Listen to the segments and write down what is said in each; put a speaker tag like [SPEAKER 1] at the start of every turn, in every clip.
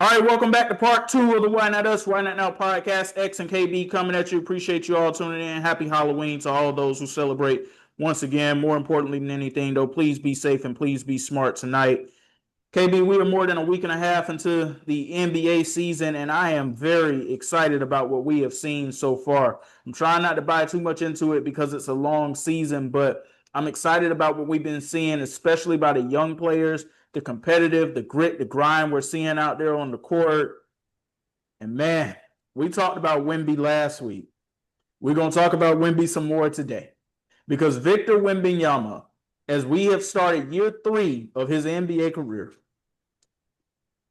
[SPEAKER 1] All right, welcome back to part two of the Why Not Us, Why Not Now podcast. X and KB coming at you. Appreciate you all tuning in. Happy Halloween to all those who celebrate. Once again, more importantly than anything, though, please be safe and please be smart tonight. KB, we are more than a week and a half into the NBA season, and I am very excited about what we have seen so far. I'm trying not to buy too much into it because it's a long season, but I'm excited about what we've been seeing, especially by the young players, the competitive, the grit, the grind we're seeing out there on the court. And man, we talked about Wemby last week. We're going to talk about Wemby some more today because Victor Wembanyama, as we have started year 3 of his NBA career,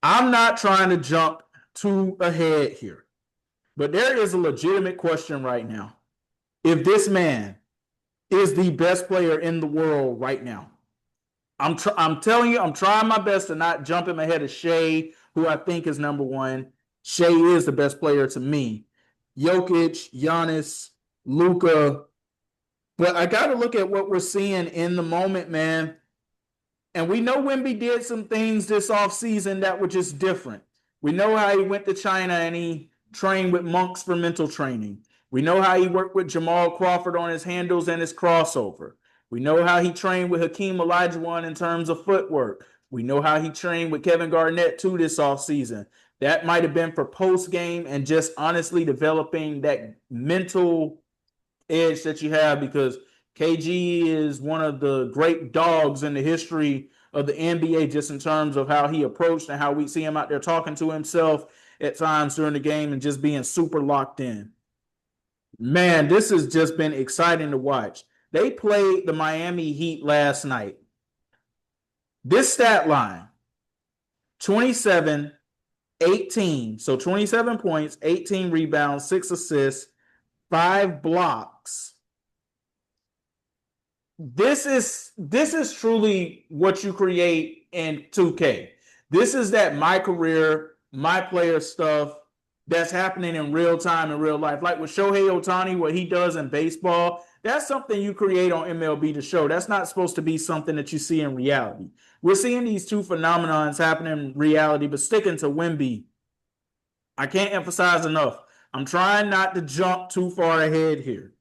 [SPEAKER 1] I'm not trying to jump too ahead here, but there is a legitimate question right now. If this man is the best player in the world right now, I'm telling you, I'm trying my best to not jump him ahead of Shea, who I think is number one. Shea is the best player to me. Jokic, Giannis, Luka. But I got to look at what we're seeing in the moment, man. And we know Wemby did some things this offseason that were just different. We know how he went to China and he trained with monks for mental training. We know how he worked with Jamal Crawford on his handles and his crossover. We know how he trained with Hakeem Olajuwon in terms of footwork. We know how he trained with Kevin Garnett too this offseason. That might have been for post game and just honestly developing that mental edge that you have because KG is one of the great dogs in the history of the NBA just in terms of how he approached and how we see him out there talking to himself at times during the game and just being super locked in. Man, this has just been exciting to watch. They played the Miami Heat last night. This stat line 27, 18. So 27 points, 18 rebounds, 6 assists, 5 blocks. This is truly what you create in 2K. This is that my career, my player stuff that's happening in real time in real life. Like with Shohei Ohtani, what he does in baseball, that's something you create on MLB The Show. That's not supposed to be something that you see in reality. We're seeing these two phenomenons happening in reality, but sticking to Wemby, I can't emphasize enough. I'm trying not to jump too far ahead here.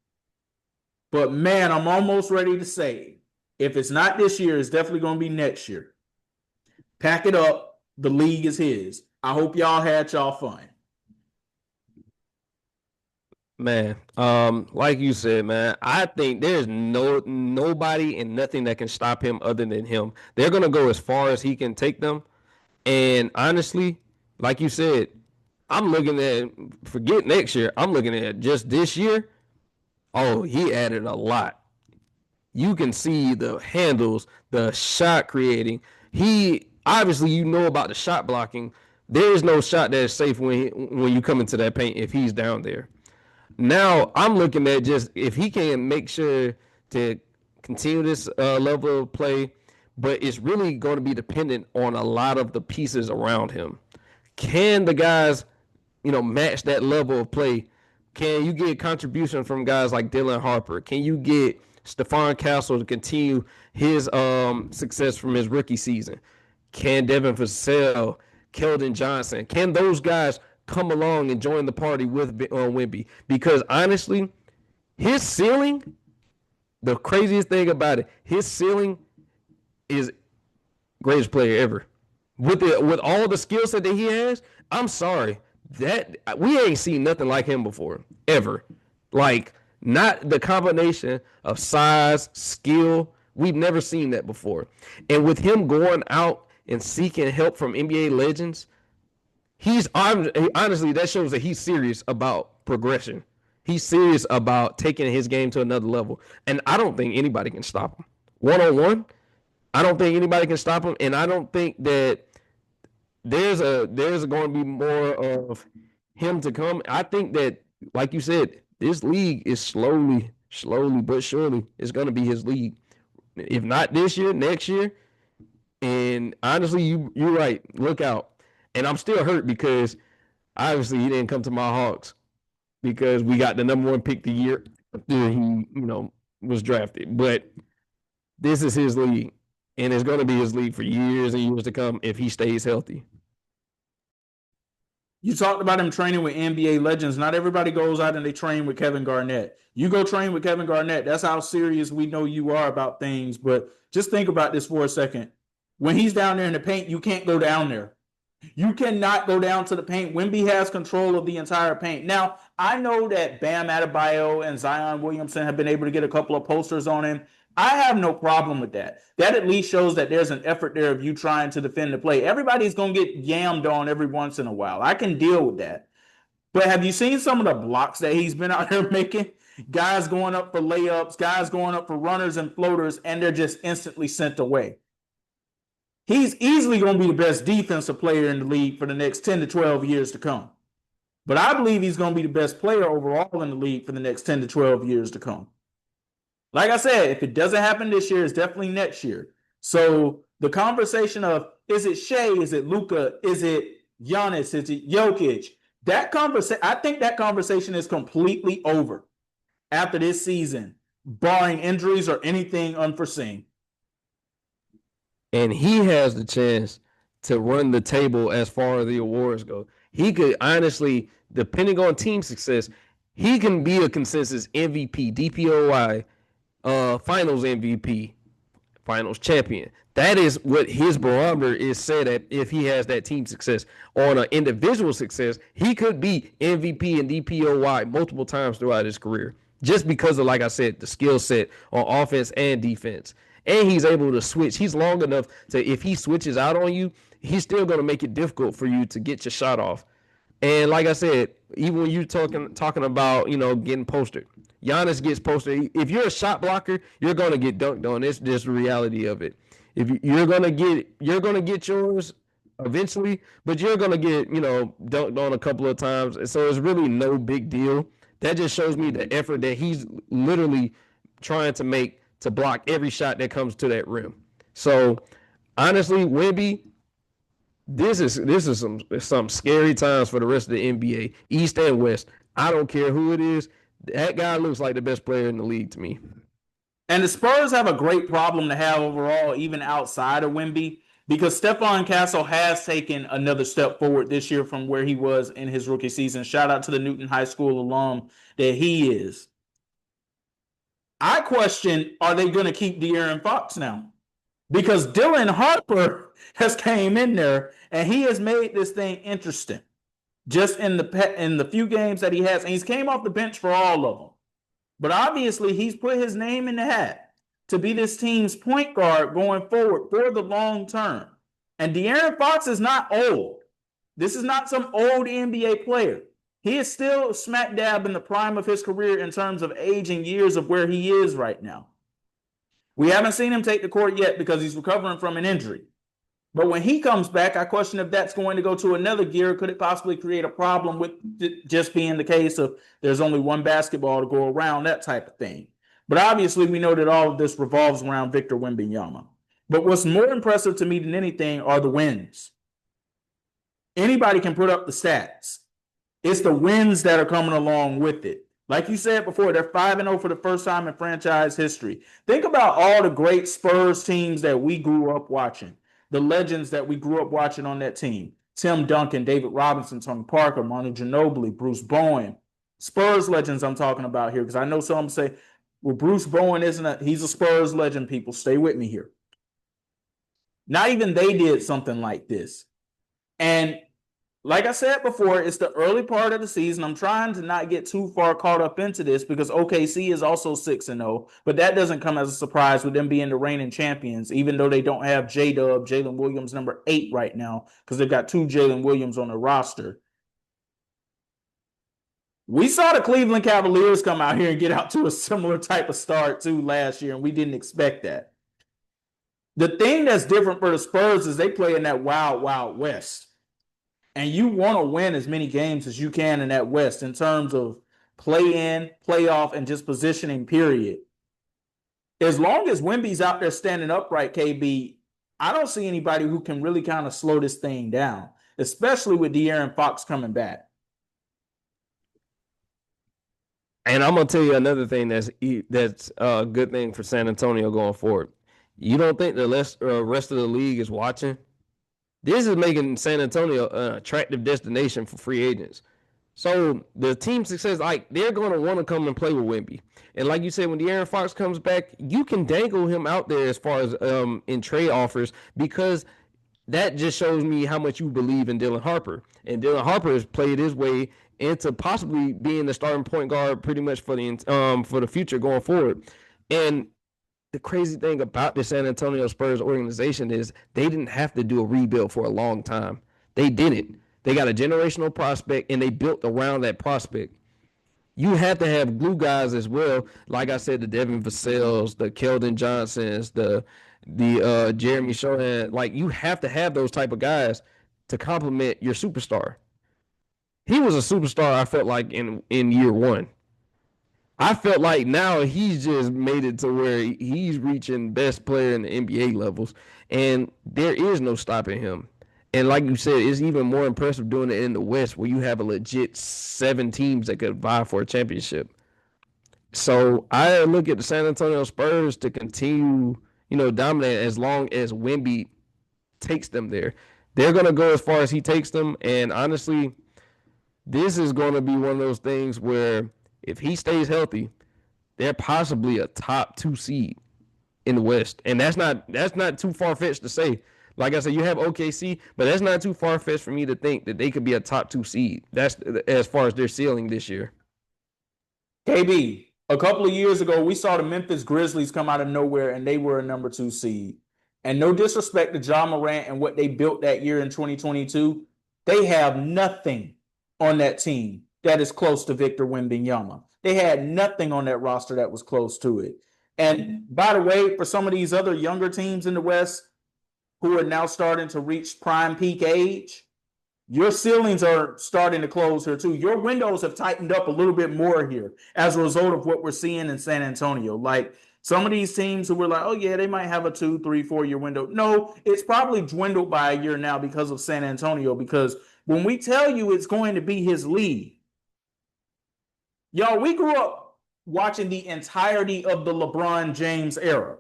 [SPEAKER 1] But man, I'm almost ready to say, if it's not this year, it's definitely going to be next year. Pack it up. The league is his. I hope y'all had y'all fun.
[SPEAKER 2] Man, like you said, man, I think there's nobody and nothing that can stop him other than him. They're gonna go as far as he can take them. And honestly, like you said, I'm looking at forget next year. I'm looking at just this year. Oh, he added a lot. You can see the handles, the shot creating. He obviously you know about the shot blocking. There is no shot that is safe when you come into that paint if he's down there. Now I'm looking at just if he can make sure to continue this level of play, but it's really going to be dependent on a lot of the pieces around him. Can the guys, match that level of play? Can you get contribution from guys like Dylan Harper? Can you get Stephon Castle to continue his success from his rookie season? Can Devin Vassell, Keldon Johnson, can those guys come along and join the party with Wemby? Because honestly, his ceiling, the craziest thing about it, his ceiling is greatest player ever. With all the skill set that he has, I'm sorry that we ain't seen nothing like him before ever. Like not the combination of size, skill. We've never seen that before. And with him going out and seeking help from NBA legends, he's honestly that shows that he's serious about progression. He's serious about taking his game to another level, and I don't think anybody can stop him. 1-on-1, I don't think anybody can stop him, and I don't think that there's going to be more of him to come. I think that, like you said, this league is slowly but surely is going to be his league. If not this year, next year. And honestly, you're right. Look out. And I'm still hurt because obviously he didn't come to my Hawks because we got the number one pick the year after he, was drafted. But this is his league, and it's going to be his league for years and years to come if he stays healthy.
[SPEAKER 1] You talked about him training with NBA legends. Not everybody goes out and they train with Kevin Garnett. You go train with Kevin Garnett. That's how serious we know you are about things. But just think about this for a second. When he's down there in the paint, you can't go down there. You cannot go down to the paint. Wemby has control of the entire paint. Now, I know that Bam Adebayo and Zion Williamson have been able to get a couple of posters on him. I have no problem with that. That at least shows that there's an effort there of you trying to defend the play. Everybody's going to get yammed on every once in a while. I can deal with that. But have you seen some of the blocks that he's been out there making? Guys going up for layups, guys going up for runners and floaters, and they're just instantly sent away. He's easily going to be the best defensive player in the league for the next 10 to 12 years to come. But I believe he's going to be the best player overall in the league for the next 10 to 12 years to come. Like I said, if it doesn't happen this year, it's definitely next year. So the conversation of, is it Shea, is it Luka, is it Giannis, is it Jokic? I think that conversation is completely over after this season, barring injuries or anything unforeseen.
[SPEAKER 2] And he has the chance to run the table as far as the awards go. He could honestly, depending on team success, he can be a consensus MVP, DPOY, Finals MVP, Finals champion. That is what his barometer is set at if he has that team success. On an individual success, he could be MVP and DPOY multiple times throughout his career, just because of, like I said, the skill set on offense and defense. And he's able to switch. He's long enough to, if he switches out on you, he's still going to make it difficult for you to get your shot off. And like I said, even when you're talking about, getting posted, Giannis gets posted. If you're a shot blocker, you're going to get dunked on. It's just the reality of it. If you're going to get yours eventually, but you're going to get, dunked on a couple of times. And so it's really no big deal. That just shows me the effort that he's literally trying to make to block every shot that comes to that rim. So honestly, Wemby, this is some scary times for the rest of the NBA, East and West. I don't care who it is. That guy looks like the best player in the league to me.
[SPEAKER 1] And the Spurs have a great problem to have overall, even outside of Wemby, because Stephon Castle has taken another step forward this year from where he was in his rookie season. Shout out to the Newton High School alum that he is. I question, are they going to keep De'Aaron Fox now? Because Dylan Harper has came in there and he has made this thing interesting. Just in the few games that he has, and he's came off the bench for all of them. But obviously, he's put his name in the hat to be this team's point guard going forward for the long term. And De'Aaron Fox is not old. This is not some old NBA player. He is still smack dab in the prime of his career in terms of age and years of where he is right now. We haven't seen him take the court yet because he's recovering from an injury. But when he comes back, I question if that's going to go to another gear. Could it possibly create a problem with it just being the case of there's only one basketball to go around, that type of thing? But obviously, we know that all of this revolves around Victor Wembanyama. But what's more impressive to me than anything are the wins. Anybody can put up the stats. It's the wins that are coming along with it. Like you said before, they're 5-0 for the first time in franchise history. Think about all the great Spurs teams that we grew up watching. The legends that we grew up watching on that team. Tim Duncan, David Robinson, Tony Parker, Manu Ginobili, Bruce Bowen. Spurs legends I'm talking about here, because I know some say, well, Bruce Bowen he's a Spurs legend, people. Stay with me here. Not even they did something like this. And like I said before, it's the early part of the season. I'm trying to not get too far caught up into this because OKC is also 6-0, but that doesn't come as a surprise with them being the reigning champions, even though they don't have J-Dub, Jalen Williams, number 8 right now, because they've got 2 Jalen Williams on the roster. We saw the Cleveland Cavaliers come out here and get out to a similar type of start too last year, and we didn't expect that. The thing that's different for the Spurs is they play in that wild, wild West. And you want to win as many games as you can in that West in terms of play-in, playoff, and just positioning, period. As long as Wemby's out there standing upright, KB, I don't see anybody who can really kind of slow this thing down, especially with De'Aaron Fox coming back.
[SPEAKER 2] And I'm going to tell you another thing that's a good thing for San Antonio going forward. You don't think the rest of the league is watching? This is making San Antonio an attractive destination for free agents. So the team success, like they're going to want to come and play with Wemby. And like you said, when De'Aaron Fox comes back, you can dangle him out there as far as in trade offers, because that just shows me how much you believe in Dylan Harper. And Dylan Harper has played his way into possibly being the starting point guard pretty much for the future going forward. And the crazy thing about the San Antonio Spurs organization is they didn't have to do a rebuild for a long time. They didn't. They got a generational prospect and they built around that prospect. You have to have glue guys as well. Like I said, the Devin Vassell's, the Keldon Johnsons, the Jeremy Shohan. Like you have to have those type of guys to complement your superstar. He was a superstar, I felt like, in year one. I felt like now he's just made it to where he's reaching best player in the NBA levels, and there is no stopping him. And like you said, it's even more impressive doing it in the West, where you have a legit 7 teams that could vie for a championship. So I look at the San Antonio Spurs to continue, dominate as long as Wemby takes them there. They're gonna go as far as he takes them, and honestly, this is going to be one of those things where if he stays healthy, they're possibly a top 2 seed in the West, and that's not too far fetched to say. Like I said, you have OKC, but that's not too far fetched for me to think that they could be a top 2 seed. That's as far as their ceiling this year.
[SPEAKER 1] KB, a couple of years ago, we saw the Memphis Grizzlies come out of nowhere, and they were a number 2 seed. And no disrespect to Ja Morant and what they built that year in 2022, they have nothing on that team that is close to Victor Wembanyama. They had nothing on that roster that was close to it. And by the way, for some of these other younger teams in the West who are now starting to reach prime peak age, your ceilings are starting to close here too. Your windows have tightened up a little bit more here as a result of what we're seeing in San Antonio. Like some of these teams who were like, oh yeah, they might have a 2, 3, 4 year window. No, it's probably dwindled by a year now because of San Antonio, because when we tell you it's going to be his league, y'all, we grew up watching the entirety of the LeBron James era.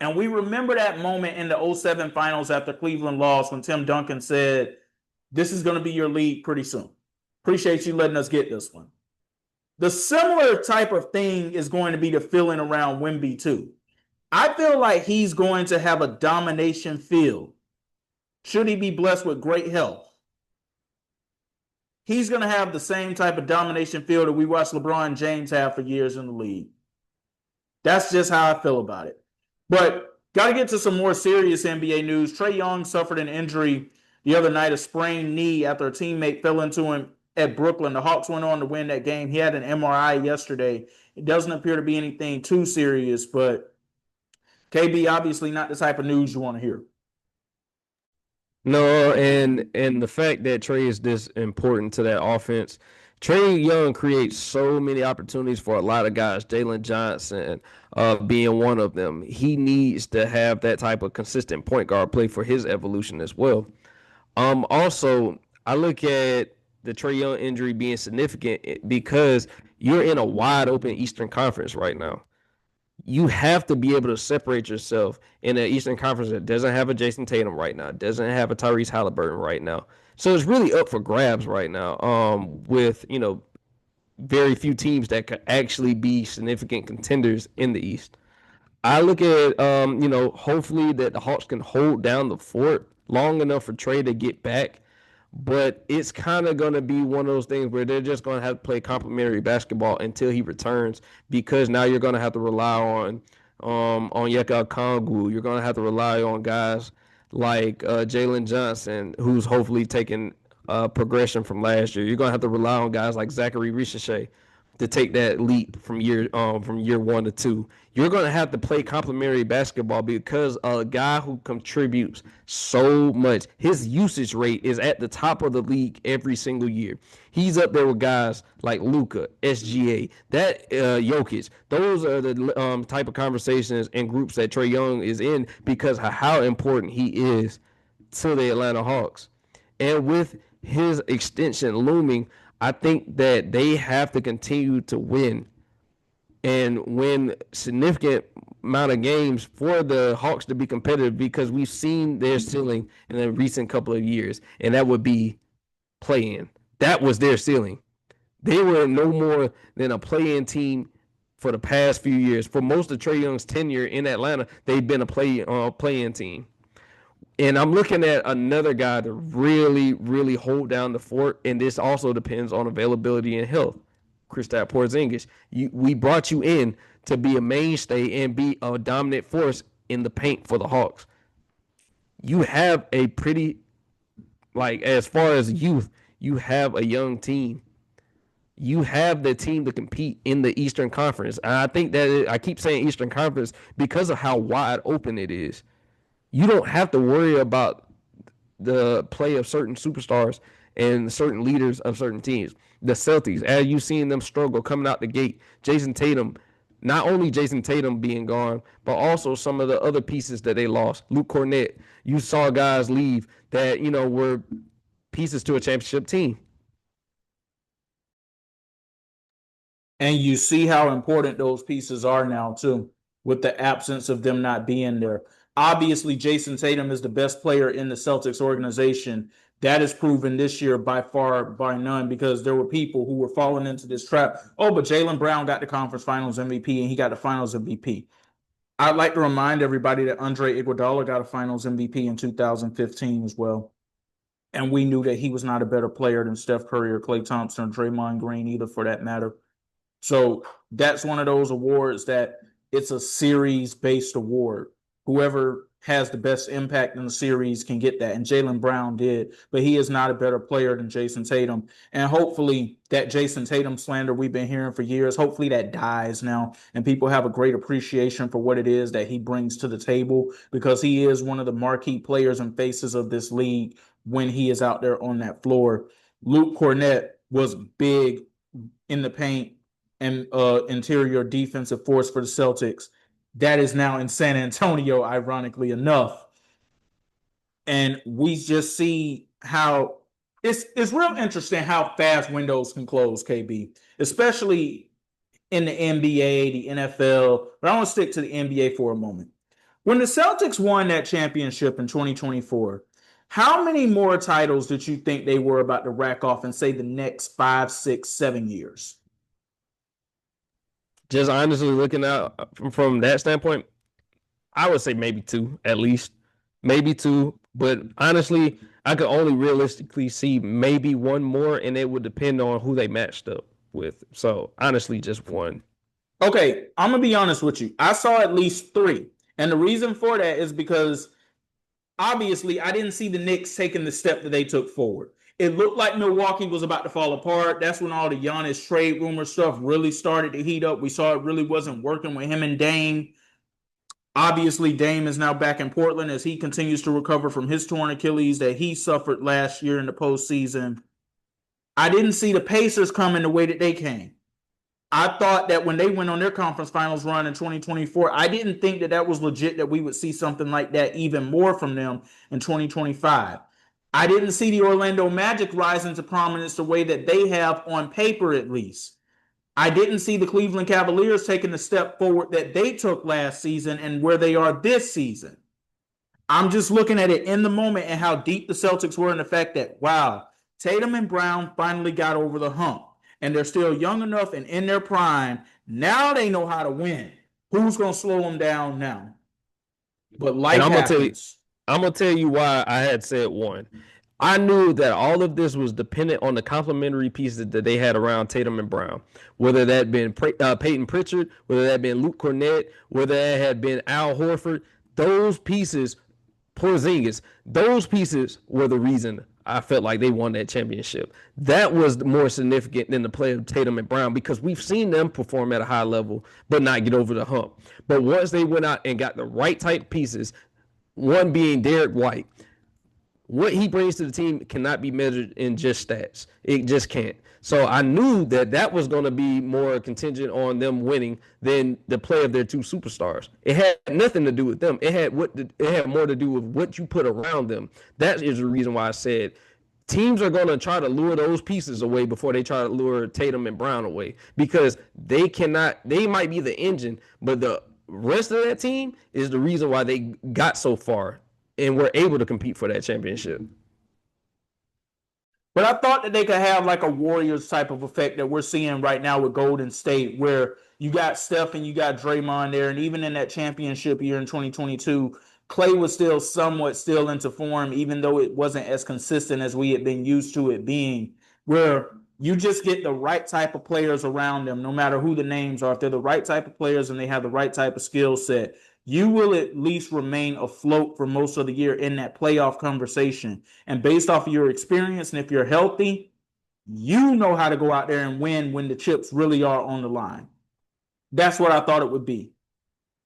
[SPEAKER 1] And we remember that moment in the 07 finals after Cleveland lost when Tim Duncan said, this is going to be your league pretty soon. Appreciate you letting us get this one. The similar type of thing is going to be the feeling around Wemby too. I feel like he's going to have a domination feel. Should he be blessed with great health, he's going to have the same type of domination feel that we watched LeBron James have for years in the league. That's just how I feel about it. But got to get to some more serious NBA news. Trae Young suffered an injury the other night, a sprained knee, after a teammate fell into him at Brooklyn. The Hawks went on to win that game. He had an MRI yesterday. It doesn't appear to be anything too serious, but KB, obviously not the type of news you want to hear.
[SPEAKER 2] No, and the fact that Trae is this important to that offense, Trae Young creates so many opportunities for a lot of guys. Jalen Johnson being one of them. He needs to have that type of consistent point guard play for his evolution as well. Also, I look at the Trae Young injury being significant because you're in a wide open Eastern Conference right now. You have to be able to separate yourself in an Eastern Conference that doesn't have a Jason Tatum right now, doesn't have a Tyrese Halliburton right now. So it's really up for grabs right now. With very few teams that could actually be significant contenders in the East. I look at hopefully that the Hawks can hold down the fort long enough for Trae to get back. But it's kind of going to be one of those things where they're just going to have to play complementary basketball until he returns, because now you're going to have to rely on Yeka Okongwu. You're going to have to rely on guys like Jalen Johnson, who's hopefully taking progression from last year. You're going to have to rely on guys like Zachary Ricochet to take that leap from year 1 to 2. You're going to have to play complementary basketball because a guy who contributes so much, his usage rate is at the top of the league every single year. He's up there with guys like Luka, SGA, that Jokic. Those are the type of conversations and groups that Trae Young is in because of how important he is to the Atlanta Hawks. And with his extension looming, I think that they have to continue to win and win significant amount of games for the Hawks to be competitive because we've seen their ceiling in the recent couple of years, and that would be play-in. That was their ceiling. They were no more than a play-in team for the past few years. For most of Trae Young's tenure in Atlanta, they've been a play-in team. And I'm looking at another guy to really, really hold down the fort, and this also depends on availability and health. Kristaps Porzingis, we brought you in to be a mainstay and be a dominant force in the paint for the Hawks. You have a pretty, like, as far as youth, you have a young team. You have the team to compete in the Eastern Conference. And I think that I keep saying Eastern Conference because of how wide open it is. You don't have to worry about the play of certain superstars and certain leaders of certain teams. The Celtics, as you've seen them struggle coming out the gate, Jason Tatum, not only Jason Tatum being gone, but also some of the other pieces that they lost. Luke Cornett, you saw guys leave that, were pieces to a championship team.
[SPEAKER 1] And you see how important those pieces are now, too, with the absence of them not being there. Obviously, Jason Tatum is the best player in the Celtics organization. That is proven this year by far, by none, because there were people who were falling into this trap. Oh, but Jaylen Brown got the conference finals MVP and he got the finals MVP. I'd like to remind everybody that Andre Iguodala got a finals MVP in 2015 as well. And we knew that he was not a better player than Steph Curry or Klay Thompson or Draymond Green either, for that matter. So that's one of those awards that it's a series-based award. Whoever has the best impact in the series can get that. And Jaylen Brown did, but he is not a better player than Jason Tatum. And hopefully that Jason Tatum slander we've been hearing for years, hopefully that dies now and people have a great appreciation for what it is that he brings to the table, because he is one of the marquee players and faces of this league when he is out there on that floor. Luke Cornett was big in the paint and interior defensive force for the Celtics. That is now in San Antonio, ironically enough. And we just see how it's real interesting how fast windows can close, KB, especially in the NBA, the NFL. But I want to stick to the NBA for a moment. When the Celtics won that championship in 2024, how many more titles did you think they were about to rack off in, say, the next 5, 6, 7 years?
[SPEAKER 2] Just honestly looking out from that standpoint, I would say maybe 2 at least. Maybe 2. But honestly, I could only realistically see maybe 1 more, and it would depend on who they matched up with. So honestly, just 1.
[SPEAKER 1] Okay, I'm going to be honest with you. I saw at least 3. And the reason for that is because obviously I didn't see the Knicks taking the step that they took forward. It looked like Milwaukee was about to fall apart. That's when all the Giannis trade rumor stuff really started to heat up. We saw it really wasn't working with him and Dame. Obviously, Dame is now back in Portland as he continues to recover from his torn Achilles that he suffered last year in the postseason. I didn't see the Pacers coming the way that they came. I thought that when they went on their conference finals run in 2024, I didn't think that was legit, that we would see something like that even more from them in 2025. I didn't see the Orlando Magic rise into prominence the way that they have on paper, at least. I didn't see the Cleveland Cavaliers taking the step forward that they took last season and where they are this season. I'm just looking at it in the moment and how deep the Celtics were in the fact that, wow, Tatum and Brown finally got over the hump. And they're still young enough and in their prime. Now they know how to win. Who's going to slow them down now? But life happens.
[SPEAKER 2] I'm going to tell you why I had said 1. I knew that all of this was dependent on the complementary pieces that they had around Tatum and Brown, whether that had been Peyton Pritchard, whether that had been Luke Cornett, whether that had been Al Horford. Those pieces, Porzingis, those pieces were the reason I felt like they won that championship. That was more significant than the play of Tatum and Brown, because we've seen them perform at a high level but not get over the hump. But once they went out and got the right type pieces, one being Derek White, what he brings to the team cannot be measured in just stats. It just can't. So I knew that was going to be more contingent on them winning than the play of their 2 superstars. It had nothing to do with them. It had more to do with what you put around them. That is the reason why I said teams are going to try to lure those pieces away before they try to lure Tatum and Brown away, because they might be the engine, but the rest of that team is the reason why they got so far and were able to compete for that championship.
[SPEAKER 1] But I thought that they could have like a Warriors type of effect that we're seeing right now with Golden State, where you got Steph and you got Draymond there, and even in that championship year in 2022, Clay was still somewhat still into form, even though it wasn't as consistent as we had been used to it being. Where you just get the right type of players around them, no matter who the names are. If they're the right type of players and they have the right type of skill set, you will at least remain afloat for most of the year in that playoff conversation. And based off of your experience, and if you're healthy, you know how to go out there and win when the chips really are on the line. That's what I thought it would be.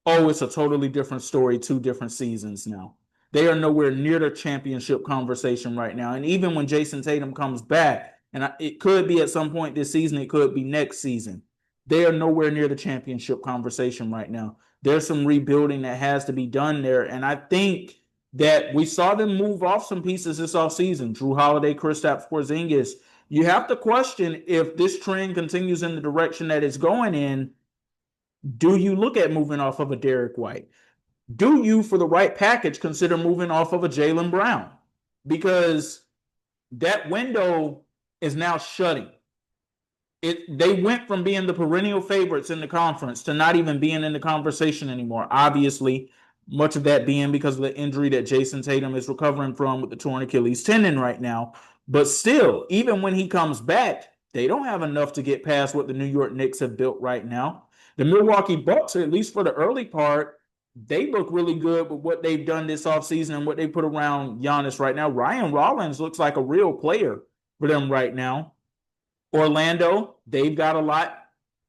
[SPEAKER 1] Oh, it's a totally different story, 2 different seasons now. They are nowhere near the championship conversation right now. And even when Jason Tatum comes back, and it could be at some point this season, it could be next season, they are nowhere near the championship conversation right now. There's some rebuilding that has to be done there. And I think that we saw them move off some pieces this offseason. Jrue Holiday, Kristaps Porzingis. You have to question if this trend continues in the direction that it's going in. Do you look at moving off of a Derek White? Do you, for the right package, consider moving off of a Jaylen Brown? Because that window is now shutting. They went from being the perennial favorites in the conference to not even being in the conversation anymore. Obviously, much of that being because of the injury that Jason Tatum is recovering from with the torn Achilles tendon right now. But still, even when he comes back, they don't have enough to get past what the New York Knicks have built right now. The Milwaukee Bucks, at least for the early part, they look really good with what they've done this offseason and what they put around Giannis right now. Ryan Rollins looks like a real player for them right now. Orlando, they've got a lot.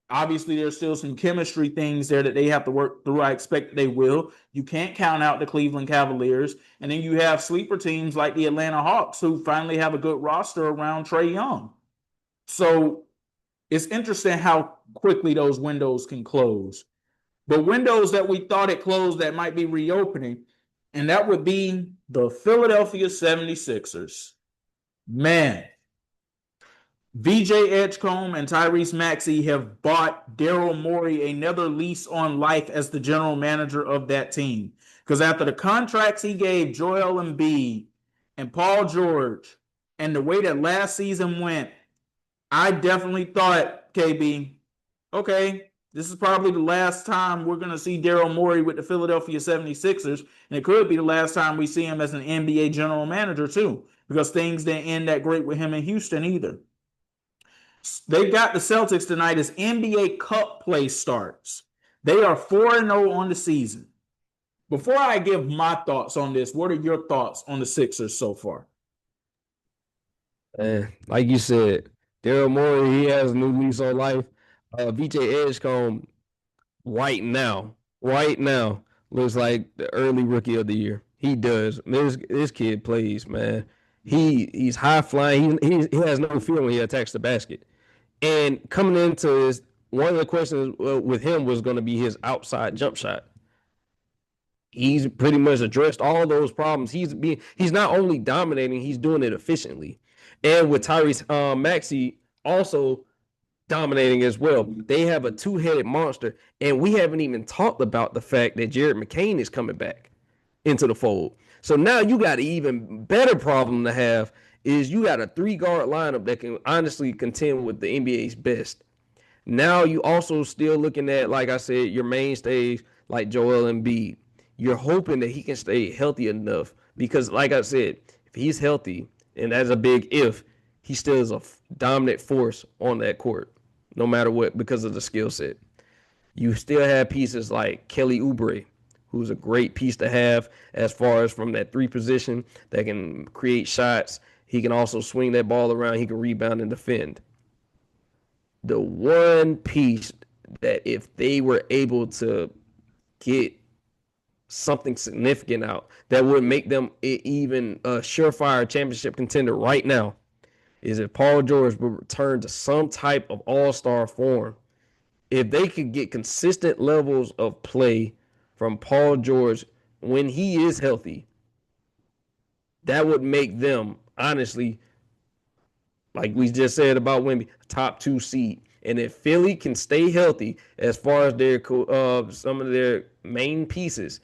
[SPEAKER 1] Obviously, there's still some chemistry things there that they have to work through. I expect they will. You can't count out the Cleveland Cavaliers. And then you have sleeper teams like the Atlanta Hawks who finally have a good roster around Trae Young. So it's interesting how quickly those windows can close. But windows that we thought it closed that might be reopening, and that would be the Philadelphia 76ers. Man, VJ Edgecombe and Tyrese Maxey have bought Daryl Morey another lease on life as the general manager of that team. Because after the contracts he gave Joel Embiid and Paul George and the way that last season went, I definitely thought, KB, okay, this is probably the last time we're going to see Daryl Morey with the Philadelphia 76ers. And it could be the last time we see him as an NBA general manager, too, because things didn't end that great with him in Houston either. They got the Celtics tonight as NBA Cup play starts. They are 4-0 on the season. Before I give my thoughts on this, what are your thoughts on the Sixers so far?
[SPEAKER 2] Like you said, Daryl Morey, he has a new lease on life. VJ Edgecombe, right now, looks like the early rookie of the year. He does. This kid plays, man. He's high flying. He has no fear when he attacks the basket. And coming into this, one of the questions with him was going to be his outside jump shot. He's pretty much addressed all those problems. He's not only dominating, he's doing it efficiently. And with Tyrese Maxey also dominating as well. They have a two-headed monster, and we haven't even talked about the fact that Jared McCain is coming back into the fold. So now you got an even better problem to have is you got a 3-guard lineup that can honestly contend with the NBA's best. Now you also still looking at, like I said, your mainstays like Joel Embiid. You're hoping that he can stay healthy enough because, like I said, if he's healthy, and that's a big if, he still is a dominant force on that court, no matter what, because of the skill set. You still have pieces like Kelly Oubre, who's a great piece to have as far as from that 3 position that can create shots. He can also swing that ball around. He can rebound and defend. The one piece that if they were able to get something significant out that would make them even a surefire championship contender right now is if Paul George would return to some type of all-star form. If they could get consistent levels of play from Paul George when he is healthy, that would make them, honestly, like we just said about Wemby, top 2 seed. And if Philly can stay healthy as far as their some of their main pieces,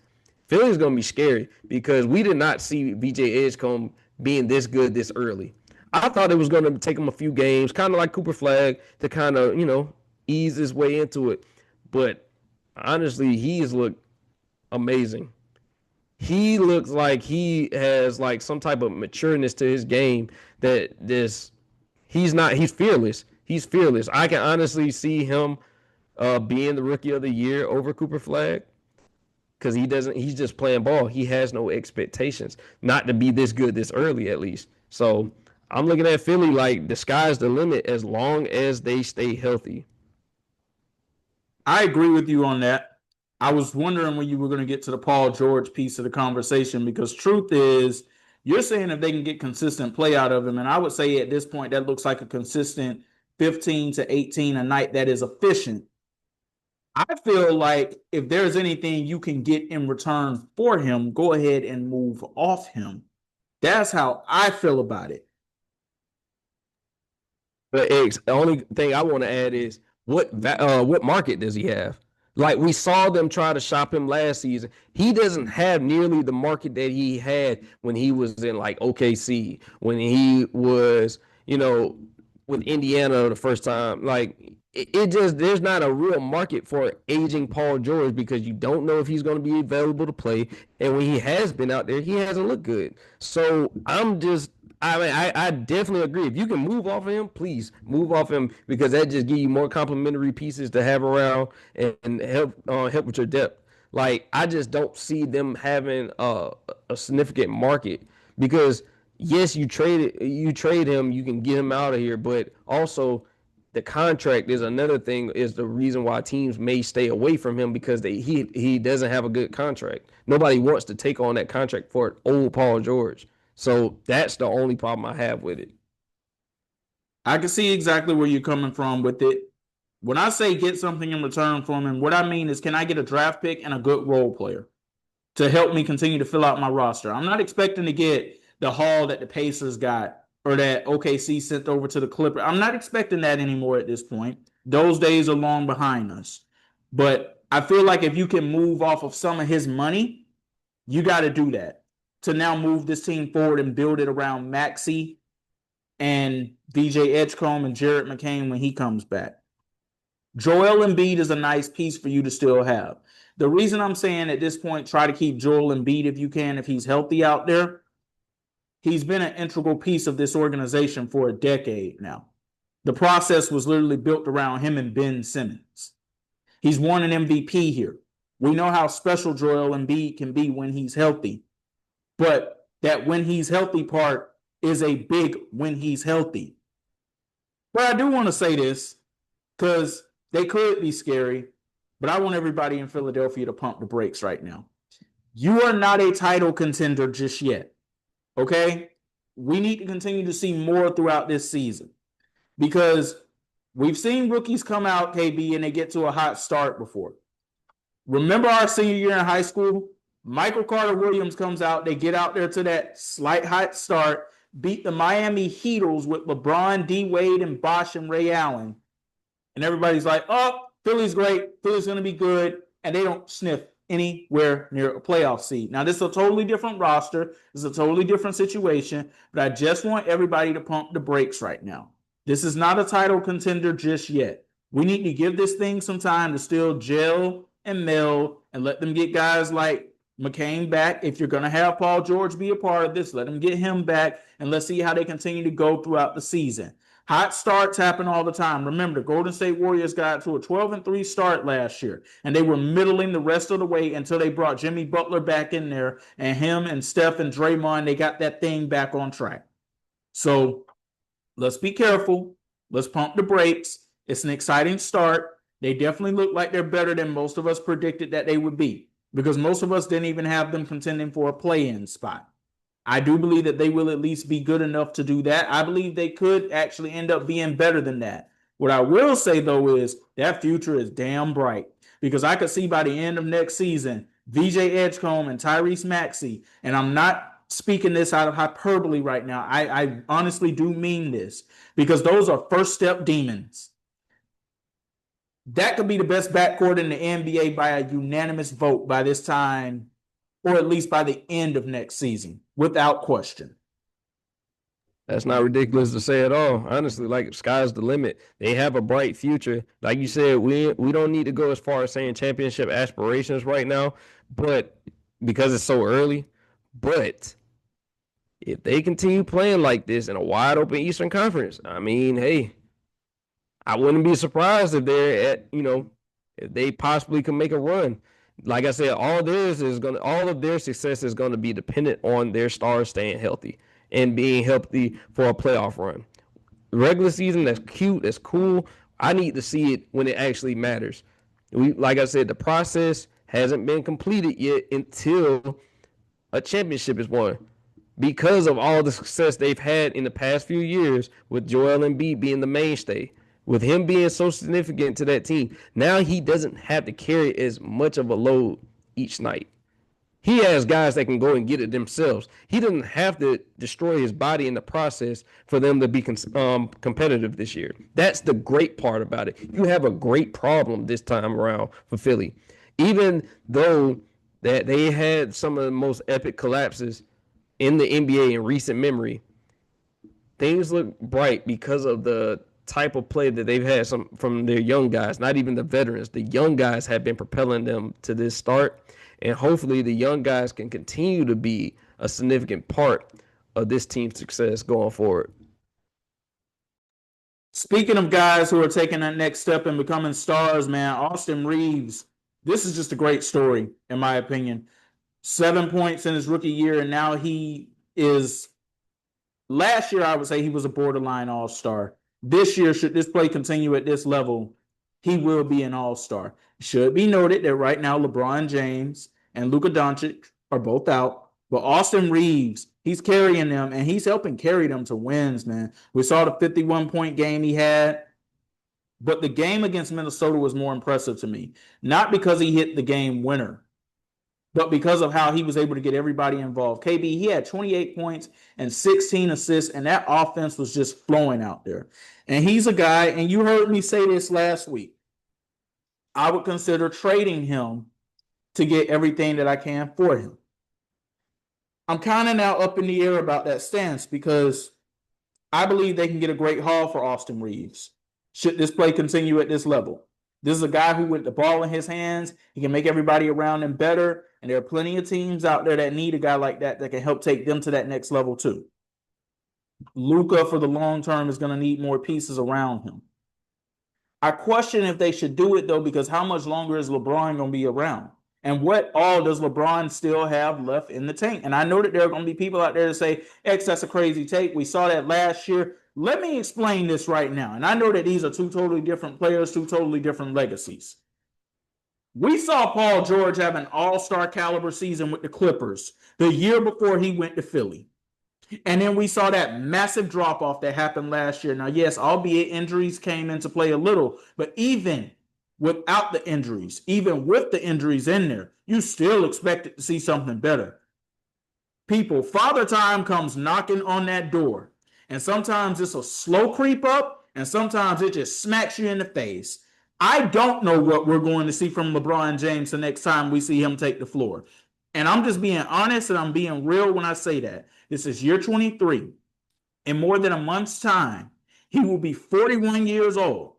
[SPEAKER 2] Philly's going to be scary because we did not see VJ Edgecombe being this good this early. I thought it was going to take him a few games, kind of like Cooper Flag, to kind of, ease his way into it. But honestly, he's looked amazing. He looks like he has like some type of matureness to his game that this he's fearless. He's fearless. I can honestly see him being the rookie of the year over Cooper Flag because he's just playing ball. He has no expectations not to be this good this early at least. So I'm looking at Philly like the sky's the limit as long as they stay healthy.
[SPEAKER 1] I agree with you on that. I was wondering when you were going to get to the Paul George piece of the conversation because truth is, you're saying if they can get consistent play out of him, and I would say at this point that looks like a consistent 15 to 18 a night that is efficient. I feel like if there's anything you can get in return for him, go ahead and move off him. That's how I feel about it.
[SPEAKER 2] But X, the only thing I want to add is what market does he have? Like we saw them try to shop him last season. He doesn't have nearly the market that he had when he was in like OKC, when he was, with Indiana the first time. Like it just there's not a real market for aging Paul George because you don't know if he's going to be available to play. And when he has been out there, he hasn't looked good. So I definitely agree. If you can move off of him, please move off him because that just gives you more complementary pieces to have around and help with your depth. Like I just don't see them having a significant market because yes, you trade him, you can get him out of here, but also the contract is another thing. Is the reason why teams may stay away from him because he doesn't have a good contract. Nobody wants to take on that contract for old Paul George. So that's the only problem I have with it.
[SPEAKER 1] I can see exactly where you're coming from with it. When I say get something in return from him, what I mean is can I get a draft pick and a good role player to help me continue to fill out my roster? I'm not expecting to get the haul that the Pacers got or that OKC sent over to the Clippers. I'm not expecting that anymore at this point. Those days are long behind us. But I feel like if you can move off of some of his money, you got to do that to now move this team forward and build it around Maxey and VJ Edgecombe and Jared McCain when he comes back. Joel Embiid is a nice piece for you to still have. The reason I'm saying at this point, try to keep Joel Embiid if you can, if he's healthy out there. He's been an integral piece of this organization for a decade now. The process was literally built around him and Ben Simmons. He's won an MVP here. We know how special Joel Embiid can be when he's healthy. But that when he's healthy part is a big when he's healthy. But I do want to say this because they could be scary, but I want everybody in Philadelphia to pump the brakes right now. You are not a title contender just yet. Okay? We need to continue to see more throughout this season because we've seen rookies come out, KB, and they get to a hot start before. Remember our senior year in high school? Michael Carter Williams comes out. They get out there to that slight hot start, beat the Miami Heatles with LeBron, D. Wade, and Bosh and Ray Allen. And everybody's like, oh, Philly's great. Philly's going to be good. And they don't sniff anywhere near a playoff seed. Now, this is a totally different roster. This is a totally different situation. But I just want everybody to pump the brakes right now. This is not a title contender just yet. We need to give this thing some time to still gel and meld and let them get guys like McCain back. If you're going to have Paul George be a part of this, let them get him back, and let's see how they continue to go throughout the season. Hot starts happen all the time. Remember, the Golden State Warriors got to a 12-3 start last year, and they were middling the rest of the way until they brought Jimmy Butler back in there, and him and Steph and Draymond, they got that thing back on track. So let's be careful. Let's pump the brakes. It's an exciting start. They definitely look like they're better than most of us predicted that they would be because most of us didn't even have them contending for a play-in spot. I do believe that they will at least be good enough to do that. I believe they could actually end up being better than that. What I will say, though, is that future is damn bright because I could see by the end of next season, VJ Edgecombe and Tyrese Maxey, and I'm not speaking this out of hyperbole right now. I honestly do mean this because those are first-step demons. That could be the best backcourt in the NBA by a unanimous vote by this time, or at least by the end of next season, without question.
[SPEAKER 2] That's not ridiculous to say at all. Honestly, like sky's the limit. They have a bright future. Like you said, we don't need to go as far as saying championship aspirations right now, but because it's so early. But if they continue playing like this in a wide open Eastern Conference, I mean, hey, I wouldn't be surprised if they're at, if they possibly can make a run. Like I said, all of their success is gonna be dependent on their stars staying healthy and being healthy for a playoff run. Regular season, that's cute, that's cool. I need to see it when it actually matters. Like I said, the process hasn't been completed yet until a championship is won. Because of all the success they've had in the past few years with Joel Embiid being the mainstay, with him being so significant to that team, now he doesn't have to carry as much of a load each night. He has guys that can go and get it themselves. He doesn't have to destroy his body in the process for them to be competitive this year. That's the great part about it. You have a great problem this time around for Philly. Even though that they had some of the most epic collapses in the NBA in recent memory, things look bright because of the type of play that they've had from their young guys, not even the veterans. The young guys have been propelling them to this start, and hopefully the young guys can continue to be a significant part of this team's success going forward.
[SPEAKER 1] Speaking of guys who are taking that next step and becoming stars, man, Austin Reaves, this is just a great story, in my opinion. 7 points in his rookie year, and now he is, last year I would say he was a borderline all-star. This year, should this play continue at this level, he will be an all-star. It should be noted that right now LeBron James and Luka Doncic are both out, but Austin Reaves, he's carrying them, and he's helping carry them to wins, man. We saw the 51-point game he had, but the game against Minnesota was more impressive to me. Not because he hit the game winner, but because of how he was able to get everybody involved. KB, he had 28 points and 16 assists, and that offense was just flowing out there. And he's a guy, and you heard me say this last week, I would consider trading him to get everything that I can for him. I'm kind of now up in the air about that stance because I believe they can get a great haul for Austin Reaves should this play continue at this level. This is a guy who, with the ball in his hands, he can make everybody around him better. And there are plenty of teams out there that need a guy like that can help take them to that next level too. Luka, for the long term, is going to need more pieces around him. I question if they should do it, though, because how much longer is LeBron going to be around? And what all does LeBron still have left in the tank? And I know that there are going to be people out there that say, X, that's a crazy take. We saw that last year. Let me explain this right now. And I know that these are two totally different players, two totally different legacies. We saw Paul George have an all-star caliber season with the Clippers the year before he went to Philly. And then we saw that massive drop-off that happened last year. Now, yes, albeit injuries came into play a little, but even without the injuries, even with the injuries in there, you still expected to see something better. People, Father Time comes knocking on that door. And sometimes it's a slow creep up, and sometimes it just smacks you in the face. I don't know what we're going to see from LeBron James the next time we see him take the floor. And I'm just being honest and I'm being real when I say that. This is year 23. In more than a month's time, he will be 41 years old.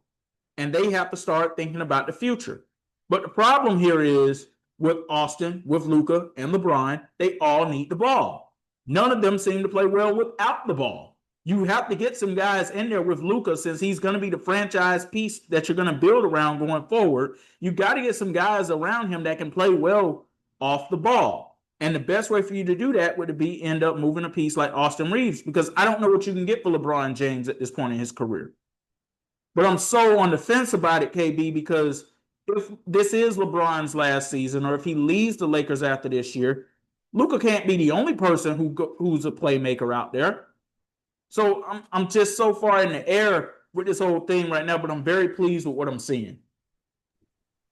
[SPEAKER 1] And they have to start thinking about the future. But the problem here is with Austin, with Luka, and LeBron, they all need the ball. None of them seem to play well without the ball. You have to get some guys in there with Luka, since he's going to be the franchise piece that you're going to build around going forward. You got to get some guys around him that can play well off the ball. And the best way for you to do that would be end up moving a piece like Austin Reaves, because I don't know what you can get for LeBron James at this point in his career. But I'm so on the fence about it, KB, because if this is LeBron's last season, or if he leaves the Lakers after this year, Luka can't be the only person who's a playmaker out there. So I'm just so far in the air with this whole thing right now, but I'm very pleased with what I'm seeing.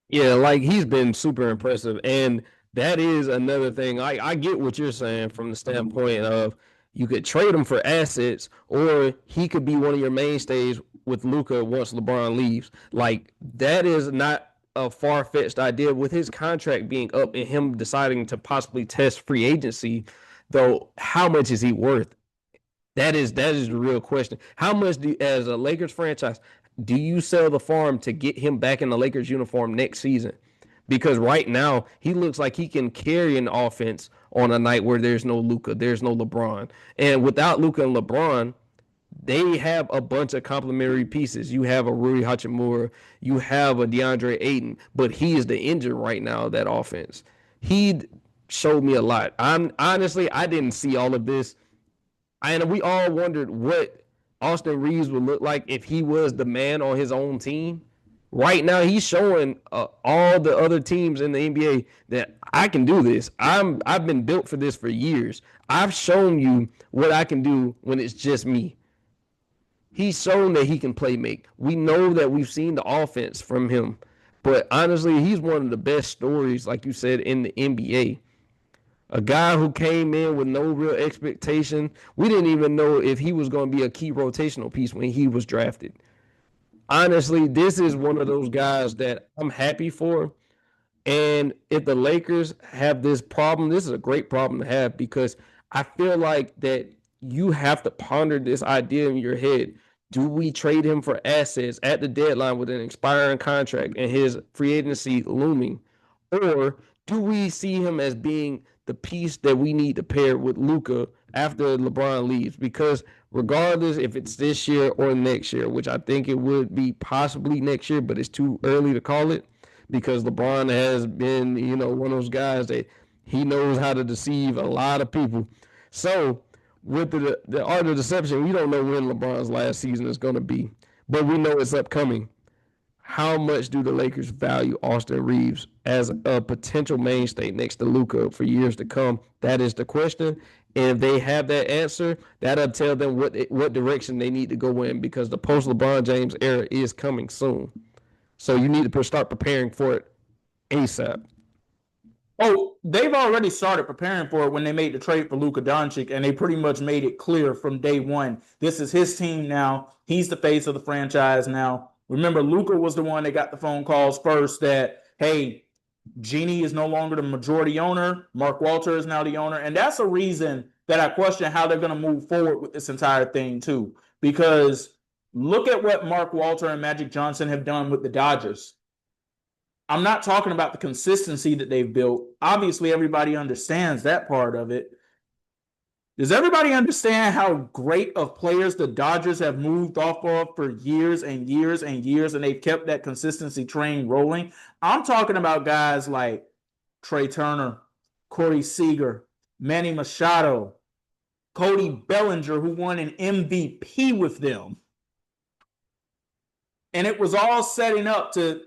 [SPEAKER 2] Yeah, like he's been super impressive. And that is another thing. I get what you're saying from the standpoint of you could trade him for assets, or he could be one of your mainstays with Luka once LeBron leaves. Like that is not a far-fetched idea with his contract being up and him deciding to possibly test free agency. Though, how much is he worth? That is the real question. How much as a Lakers franchise, do you sell the farm to get him back in the Lakers uniform next season? Because right now he looks like he can carry an offense on a night where there's no Luka, there's no LeBron, and without Luka and LeBron, they have a bunch of complementary pieces. You have a Rui Hachimura, you have a DeAndre Ayton, but he is the engine right now of that offense. He showed me a lot. I'm honestly, I didn't see all of this, and we all wondered what Austin Reaves would look like if he was the man on his own team. Right now, he's showing all the other teams in the NBA that I can do this. I've been built for this for years. I've shown you what I can do when it's just me. He's shown that he can play make. We know that we've seen the offense from him. But honestly, he's one of the best stories, like you said, in the NBA. A guy who came in with no real expectation. We didn't even know if he was going to be a key rotational piece when he was drafted. Honestly, this is one of those guys that I'm happy for. And if the Lakers have this problem, this is a great problem to have because I feel like that you have to ponder this idea in your head. Do we trade him for assets at the deadline with an expiring contract and his free agency looming? Or do we see him as being the piece that we need to pair with Luka after LeBron leaves? Because regardless if it's this year or next year, which I think it would be possibly next year, but it's too early to call it because LeBron has been, one of those guys that he knows how to deceive a lot of people. So with the art of deception, we don't know when LeBron's last season is going to be, but we know it's upcoming. How much do the Lakers value Austin Reaves as a potential mainstay next to Luka for years to come? That is the question. And if they have that answer, that'll tell them what direction they need to go in because the post-LeBron James era is coming soon. So you need to start preparing for it ASAP.
[SPEAKER 1] Oh, they've already started preparing for it when they made the trade for Luka Doncic, and they pretty much made it clear from day one. This is his team now. He's the face of the franchise now. Remember, Luka was the one that got the phone calls first that, hey, Genie is no longer the majority owner. Mark Walter is now the owner. And that's a reason that I question how they're going to move forward with this entire thing, too. Because look at what Mark Walter and Magic Johnson have done with the Dodgers. I'm not talking about the consistency that they've built. Obviously, everybody understands that part of it. Does everybody understand how great of players the Dodgers have moved off of for years and years and years, and they've kept that consistency train rolling? I'm talking about guys like Trey Turner, Corey Seager, Manny Machado, Cody Bellinger, who won an MVP with them. And it was all setting up to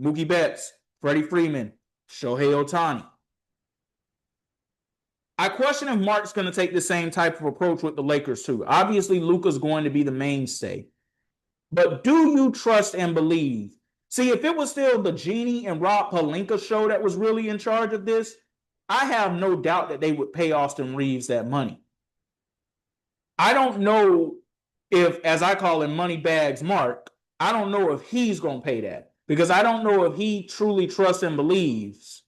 [SPEAKER 1] Mookie Betts, Freddie Freeman, Shohei Ohtani. I question if Mark's going to take the same type of approach with the Lakers too. Obviously, Luka's going to be the mainstay. But do you trust and believe? See, if it was still the Genie and Rob Pelinka show that was really in charge of this, I have no doubt that they would pay Austin Reaves that money. I don't know if, as I call him, Moneybags Mark, I don't know if he's going to pay that because I don't know if he truly trusts and believes.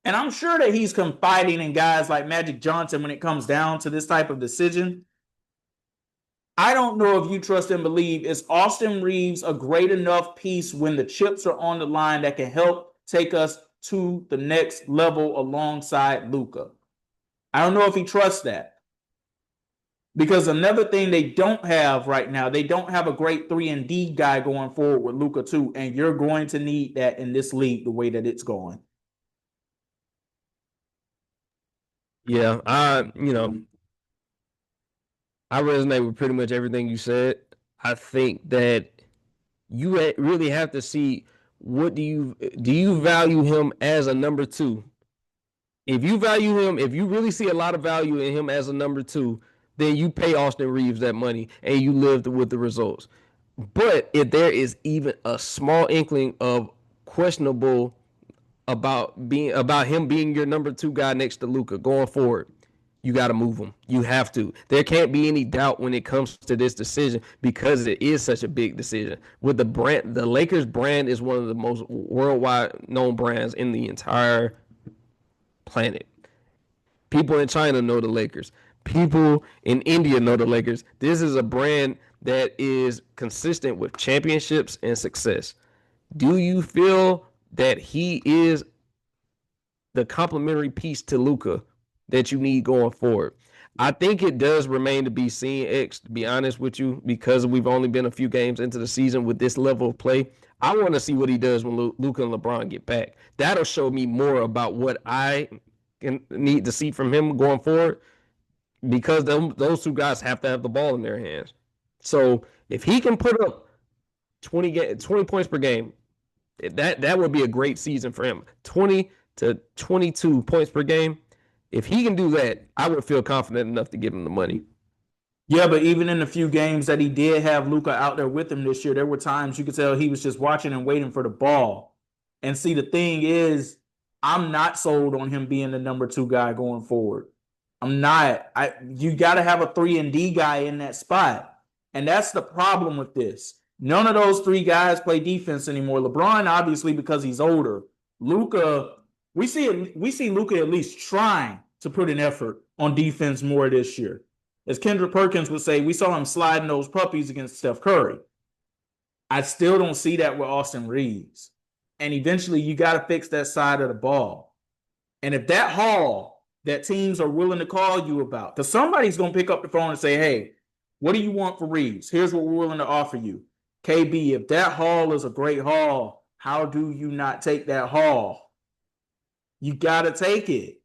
[SPEAKER 1] And I'm sure that he's confiding in guys like Magic Johnson when it comes down to this type of decision. I don't know if you trust and believe, is Austin Reaves a great enough piece when the chips are on the line that can help take us to the next level alongside Luka? I don't know if he trusts that. Because another thing they don't have right now, they don't have a great 3-and-D guy going forward with Luka too, and you're going to need that in this league the way that it's going.
[SPEAKER 2] Yeah, I resonate with pretty much everything you said. I think that you really have to see what do you value him as a number two? If you value him, if you really see a lot of value in him as a number two, then you pay Austin Reaves that money and you live with the results. But if there is even a small inkling of questionable about him being your number two guy next to Luka going forward, you got to move him. You have to. There can't be any doubt when it comes to this decision because it is such a big decision. With the brand, the Lakers brand is one of the most worldwide known brands in the entire planet. People in China know the Lakers. People in India know the Lakers. This is a brand that is consistent with championships and success. Do you feel that he is the complementary piece to Luka that you need going forward? I think it does remain to be seen, X, to be honest with you, because we've only been a few games into the season with this level of play. I want to see what he does when Luka and LeBron get back. That'll show me more about what I need to see from him going forward, because those two guys have to have the ball in their hands. So if he can put up 20 points per game, that would be a great season for him. 20 to 22 points per game. If he can do that, I would feel confident enough to give him the money.
[SPEAKER 1] Yeah, but even in the few games that he did have Luka out there with him this year, there were times you could tell he was just watching and waiting for the ball. And see, the thing is, I'm not sold on him being the number 2 guy going forward. I'm not. You got to have a 3-and-D guy in that spot. And that's the problem with this. None of those 3 guys play defense anymore. LeBron, obviously, because he's older. Luka, we see Luka at least trying to put an effort on defense more this year. As Kendrick Perkins would say, we saw him sliding those puppies against Steph Curry. I still don't see that with Austin Reaves. And eventually, you got to fix that side of the ball. And if that haul that teams are willing to call you about, because somebody's going to pick up the phone and say, hey, what do you want for Reaves? Here's what we're willing to offer you. KB, if that haul is a great haul, how do you not take that haul? You got to take it.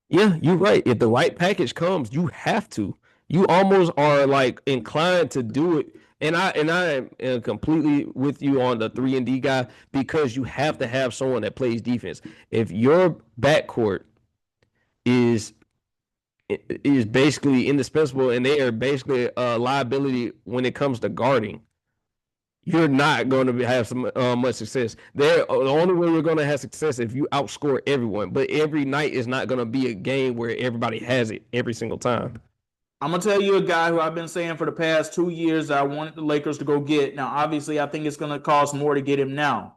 [SPEAKER 2] Yeah, you're right. If the right package comes, you have to. You almost are like inclined to do it. And I am completely with you on the 3-and-D guy, because you have to have someone that plays defense. If your backcourt is basically indispensable and they are basically a liability when it comes to guarding, you're not going to have some much success. The only way you're going to have success if you outscore everyone. But every night is not going to be a game where everybody has it every single time.
[SPEAKER 1] I'm going to tell you a guy who I've been saying for the past 2 years that I wanted the Lakers to go get. Now, obviously, I think it's going to cost more to get him now,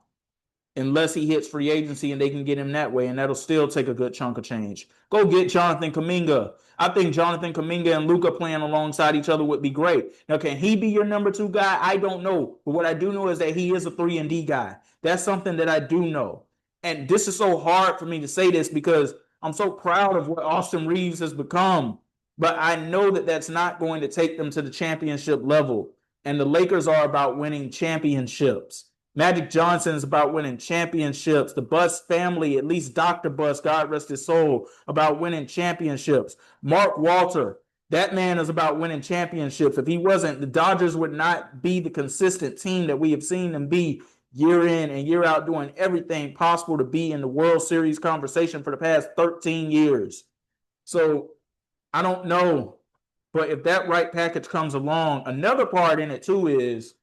[SPEAKER 1] unless he hits free agency and they can get him that way, and that'll still take a good chunk of change. Go get Jonathan Kuminga. I think Jonathan Kuminga and Luka playing alongside each other would be great. Now, can he be your number 2 guy? I don't know. But what I do know is that he is a 3-and-D guy. That's something that I do know. And this is so hard for me to say this because I'm so proud of what Austin Reaves has become. But I know that that's not going to take them to the championship level. And the Lakers are about winning championships. Magic Johnson is about winning championships. The Buss family, at least Dr. Buss, God rest his soul, about winning championships. Mark Walter, that man is about winning championships. If he wasn't, the Dodgers would not be the consistent team that we have seen them be year in and year out, doing everything possible to be in the World Series conversation for the past 13 years. So I don't know. But if that right package comes along, another part in it too is,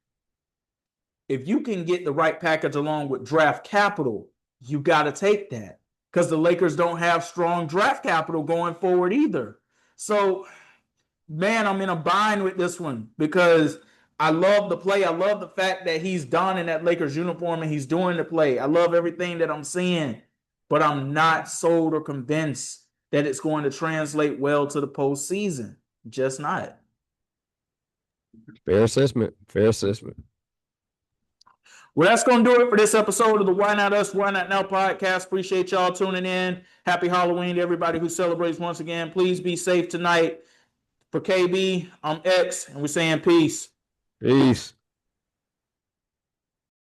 [SPEAKER 1] if you can get the right package along with draft capital, you got to take that, because the Lakers don't have strong draft capital going forward either. So, man, I'm in a bind with this one because I love the play. I love the fact that he's donning that Lakers uniform and he's doing the play. I love everything that I'm seeing, but I'm not sold or convinced that it's going to translate well to the postseason. Just not.
[SPEAKER 2] Fair assessment. Fair assessment.
[SPEAKER 1] Well, that's going to do it for this episode of the Why Not Us, Why Not Now podcast. Appreciate y'all tuning in. Happy Halloween to everybody who celebrates once again. Please be safe tonight. For KB, I'm X, and we're saying peace.
[SPEAKER 2] Peace.